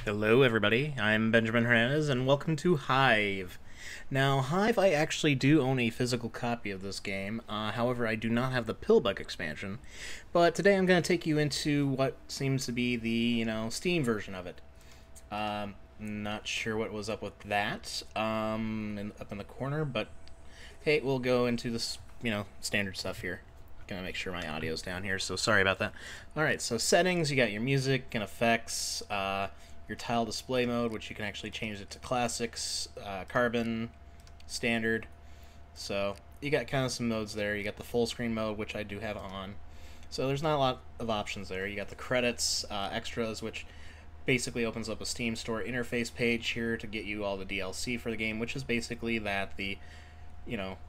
Hello everybody, I'm Benjamin Hernandez and welcome to Hive. Now Hive, I actually do own a physical copy of this game, however I do not have the Pillbug expansion, but today I'm going to take you into what seems to be the, Steam version of it. Not sure what was up with that, up in the corner, but hey, we'll go into this, standard stuff here. Gonna make sure my audio's down here, so sorry about that. Alright, so settings, you got your music and effects, your tile display mode, which you can actually change it to classics, carbon, standard. So you got kind of some modes there. You got the full screen mode, which I do have on. So there's not a lot of options there. You got the credits, extras, which basically opens up a Steam store interface page here to get you all the DLC for the game, which is basically the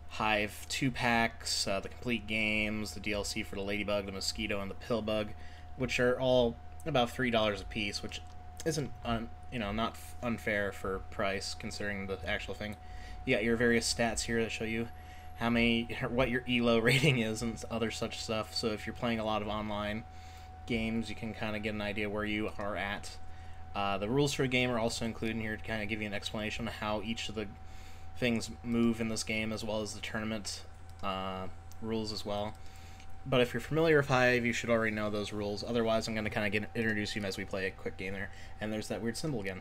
Hive 2-packs, the complete games, the DLC for the Ladybug, the Mosquito, and the Pillbug, which are all about $3 a piece, which isn't not unfair for price considering the actual thing. You got your various stats here that show you what your ELO rating is and other such stuff. So if you're playing a lot of online games, you can kind of get an idea where you are at. The rules for a game are also included in here to kind of give you an explanation of how each of the things move in this game, as well as the tournament rules as well. But if you're familiar with Hive, you should already know those rules. Otherwise, I'm going to kind of introduce you as we play a quick game there. And there's that weird symbol again.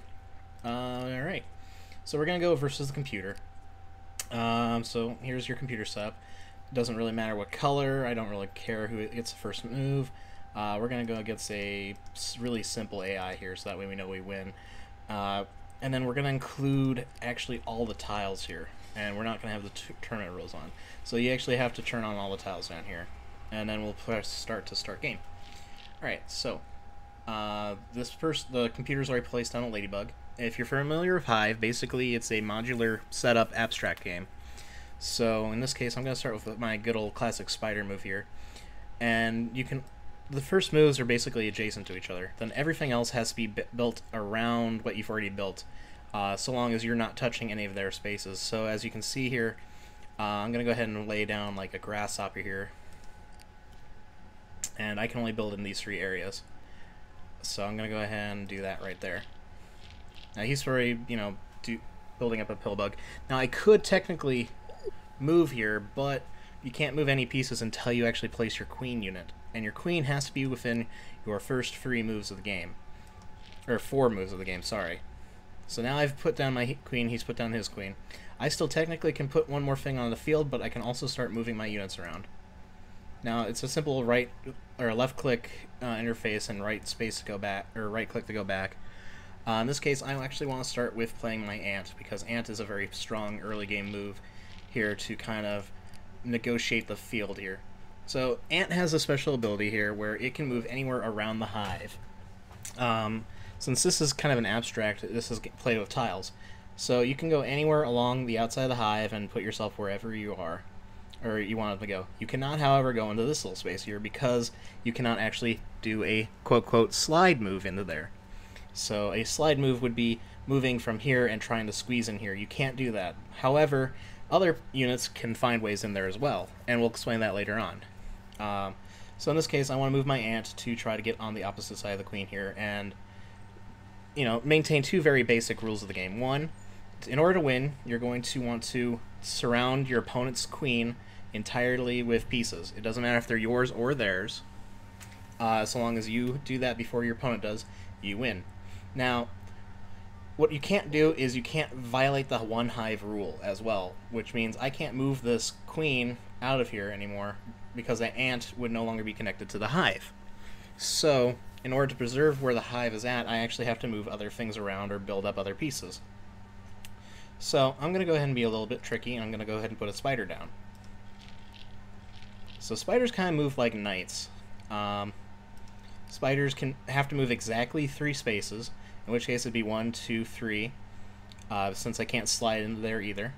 Alright, so we're going to go versus the computer. So here's your computer setup. Doesn't really matter what color. I don't really care who gets the first move. We're going to go against a really simple AI here, so that way we know we win. And then we're going to include actually all the tiles here. And we're not going to have the tournament rules on. So you actually have to turn on all the tiles down here. And then we'll press start game. Alright, so the computer's already placed on a Ladybug. If you're familiar with Hive, basically it's a modular setup abstract game. So in this case, I'm going to start with my good old classic spider move here. And the first moves are basically adjacent to each other. Then everything else has to be built around what you've already built, so long as you're not touching any of their spaces. So as you can see here, I'm going to go ahead and lay down like a grasshopper here. And I can only build in these 3 areas. So I'm going to go ahead and do that right there. Now he's already, building up a Pillbug. Now I could technically move here, but you can't move any pieces until you actually place your queen unit. And your queen has to be within your first 3 moves of the game. Or 4 moves of the game, sorry. So now I've put down my queen, he's put down his queen. I still technically can put one more thing on the field, but I can also start moving my units around. Now it's a simple right or left click interface and right space to go back, or right click to go back. In this case, I actually want to start with playing my ant, because ant is a very strong early game move here to kind of negotiate the field here. So ant has a special ability here where it can move anywhere around the hive. Since this is kind of an abstract, this is played with tiles. So you can go anywhere along the outside of the hive and put yourself wherever you are, or you want it to go. You cannot, however, go into this little space here because you cannot actually do a quote-quote slide move into there. So a slide move would be moving from here and trying to squeeze in here. You can't do that. However, other units can find ways in there as well, and we'll explain that later on. So in this case, I want to move my ant to try to get on the opposite side of the queen here and, maintain 2 very basic rules of the game. One, in order to win, you're going to want to surround your opponent's queen entirely with pieces. It doesn't matter if they're yours or theirs. So long as you do that before your opponent does, you win. Now, what you can't do is you can't violate the one hive rule as well, which means I can't move this queen out of here anymore because the ant would no longer be connected to the hive. So, in order to preserve where the hive is at, I actually have to move other things around or build up other pieces. So, I'm going to go ahead and be a little bit tricky, and I'm going to go ahead and put a spider down. So spiders kind of move like knights. Spiders have to move exactly 3 spaces, in which case it'd be 1, 2, 3, since I can't slide into there either.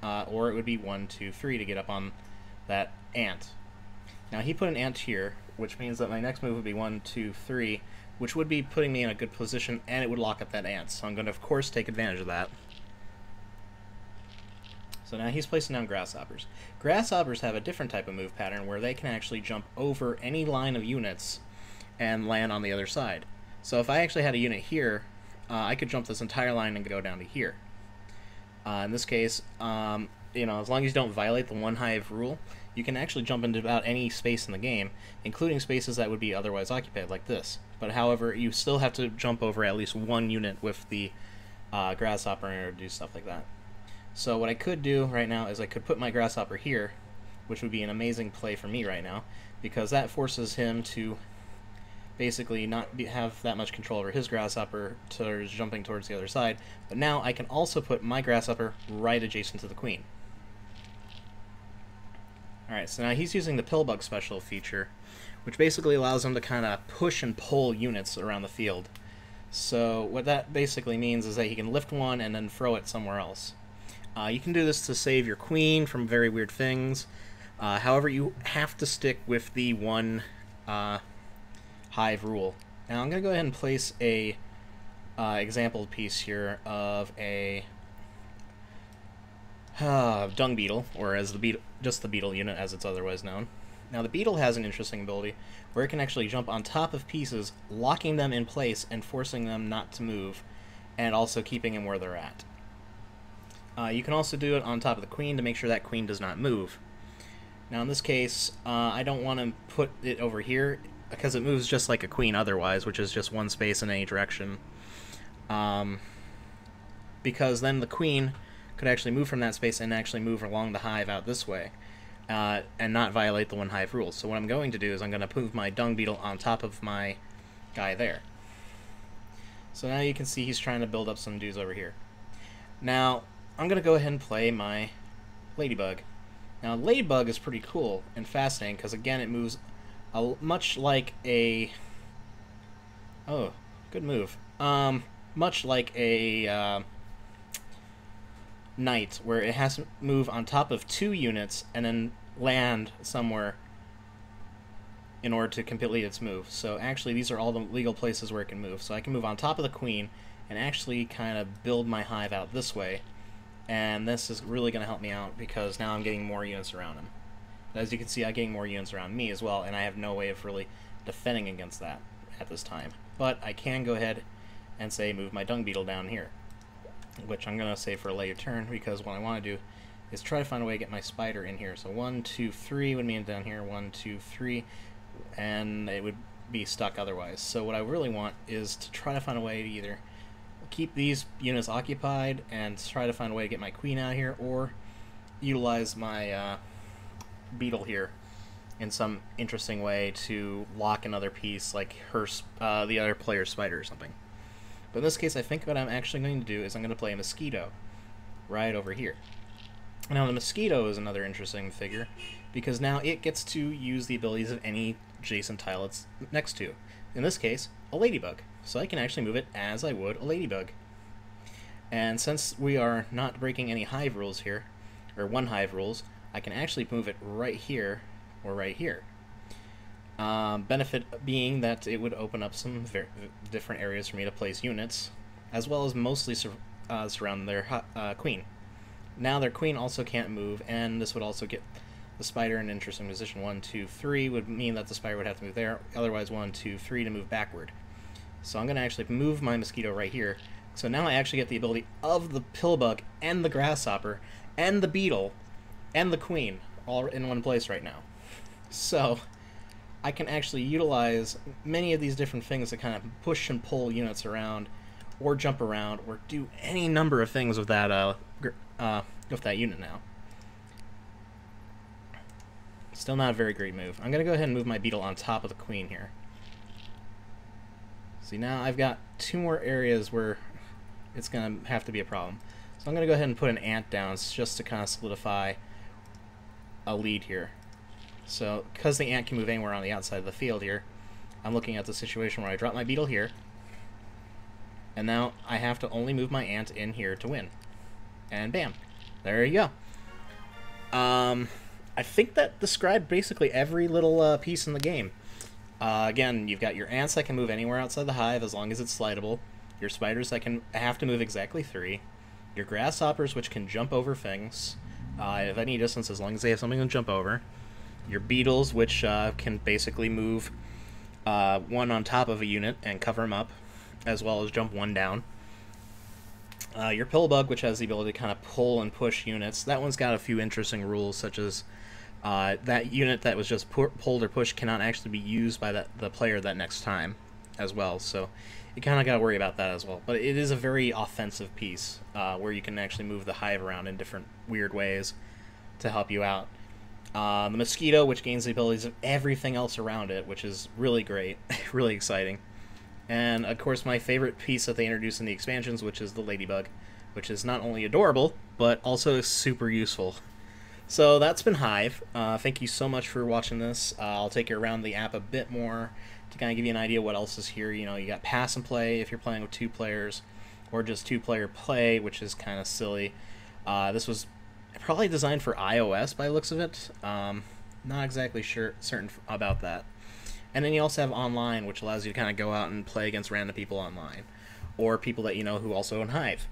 Or it would be 1, 2, 3 to get up on that ant. Now he put an ant here, which means that my next move would be 1, 2, 3, which would be putting me in a good position, and it would lock up that ant. So I'm going to, of course, take advantage of that. So now he's placing down grasshoppers. Grasshoppers have a different type of move pattern where they can actually jump over any line of units and land on the other side. So if I actually had a unit here, I could jump this entire line and go down to here. In this case, you know, as long as you don't violate the one hive rule, you can actually jump into about any space in the game, including spaces that would be otherwise occupied, like this. But however, you still have to jump over at least one unit with the grasshopper in order to do stuff like that. So what I could do right now is I could put my grasshopper here, which would be an amazing play for me right now, because that forces him to basically not have that much control over his grasshopper towards jumping towards the other side. But now I can also put my grasshopper right adjacent to the queen. Alright, so now he's using the pillbug special feature, which basically allows him to kind of push and pull units around the field. So what that basically means is that he can lift one and then throw it somewhere else. You can do this to save your queen from very weird things. However, you have to stick with the one hive rule. Now I'm going to go ahead and place a example piece here of a dung beetle, or as the beetle, just the beetle unit as it's otherwise known. Now the beetle has an interesting ability where it can actually jump on top of pieces, locking them in place and forcing them not to move, and also keeping them where they're at. You can also do it on top of the queen to make sure that queen does not move. Now in this case, I don't want to put it over here because it moves just like a queen otherwise, which is just one space in any direction. Because then the queen could actually move from that space and actually move along the hive out this way, and not violate the one hive rule. So what I'm going to do is I'm going to move my dung beetle on top of my guy there. So now you can see he's trying to build up some dudes over here. Now I'm going to go ahead and play my ladybug. Now ladybug is pretty cool and fascinating because again it moves much like a good move. Much like a knight, where it has to move on top of two units and then land somewhere in order to complete its move. So actually these are all the legal places where it can move. So I can move on top of the queen and actually kind of build my hive out this way, and this is really going to help me out because now I'm getting more units around him. As you can see, I'm getting more units around me as well, and I have no way of really defending against that at this time. But I can go ahead and say move my dung beetle down here, which I'm going to save for a later turn, because what I want to do is try to find a way to get my spider in here. So 1, 2, 3 would mean down here, 1, 2, 3, and it would be stuck otherwise. So what I really want is to try to find a way to either keep these units occupied and try to find a way to get my queen out here, or utilize my beetle here in some interesting way to lock another piece, like her the other player's spider or something. But in this case, I think what I'm actually going to do is I'm going to play a mosquito right over here. Now the mosquito is another interesting figure, because now it gets to use the abilities of any adjacent tile it's next to. In this case, a ladybug. So I can actually move it as I would a ladybug. And since we are not breaking any hive rules here, or one hive rules, I can actually move it right here or right here. Benefit being that it would open up some different areas for me to place units, as well as mostly surround their queen. Now their queen also can't move, and this would also get the spider in an interesting position. 1, 2, 3 would mean that the spider would have to move there, otherwise 1, 2, 3 to move backward. So I'm going to actually move my mosquito right here. So now I actually get the ability of the pillbug and the grasshopper and the beetle and the queen all in one place right now. So I can actually utilize many of these different things to kind of push and pull units around, or jump around, or do any number of things with that unit now. Still not a very great move. I'm going to go ahead and move my beetle on top of the queen here. See, now I've got 2 more areas where it's going to have to be a problem. So I'm going to go ahead and put an ant down just to kind of solidify a lead here. So, because the ant can move anywhere on the outside of the field here, I'm looking at the situation where I drop my beetle here, and now I have to only move my ant in here to win. And bam! There you go. I think that described basically every little piece in the game. Again, you've got your ants that can move anywhere outside the hive as long as it's slidable, your spiders that have to move exactly 3, your grasshoppers which can jump over things of any distance as long as they have something to jump over, your beetles which can basically move one on top of a unit and cover them up, as well as jump one down, Your Pillbug, which has the ability to kind of pull and push units, that one's got a few interesting rules, such as that unit that was just pulled or pushed cannot actually be used by the player that next time as well. So you kind of got to worry about that as well. But it is a very offensive piece where you can actually move the Hive around in different weird ways to help you out. The Mosquito, which gains the abilities of everything else around it, which is really great, really exciting. And, of course, my favorite piece that they introduced in the expansions, which is the Ladybug, which is not only adorable, but also super useful. So that's been Hive. Thank you so much for watching this. I'll take you around the app a bit more to kind of give you an idea what else is here. You know, you got pass and play if you're playing with 2 players, or just 2-player play, which is kind of silly. This was probably designed for iOS by the looks of it. Not exactly certain about that. And then you also have online, which allows you to kind of go out and play against random people online, or people that you know who also own Hive.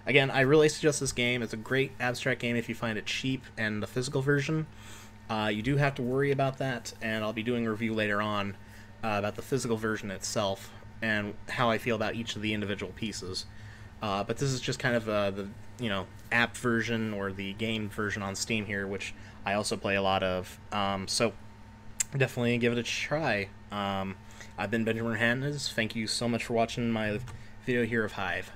Again, I really suggest this game. It's a great abstract game if you find it cheap, and the physical version, you do have to worry about that, and I'll be doing a review later on about the physical version itself and how I feel about each of the individual pieces. But this is just kind of the app version or the game version on Steam here, which I also play a lot of. So definitely give it a try. I've been Benjamin Hernandez. Thank you so much for watching my video here of Hive.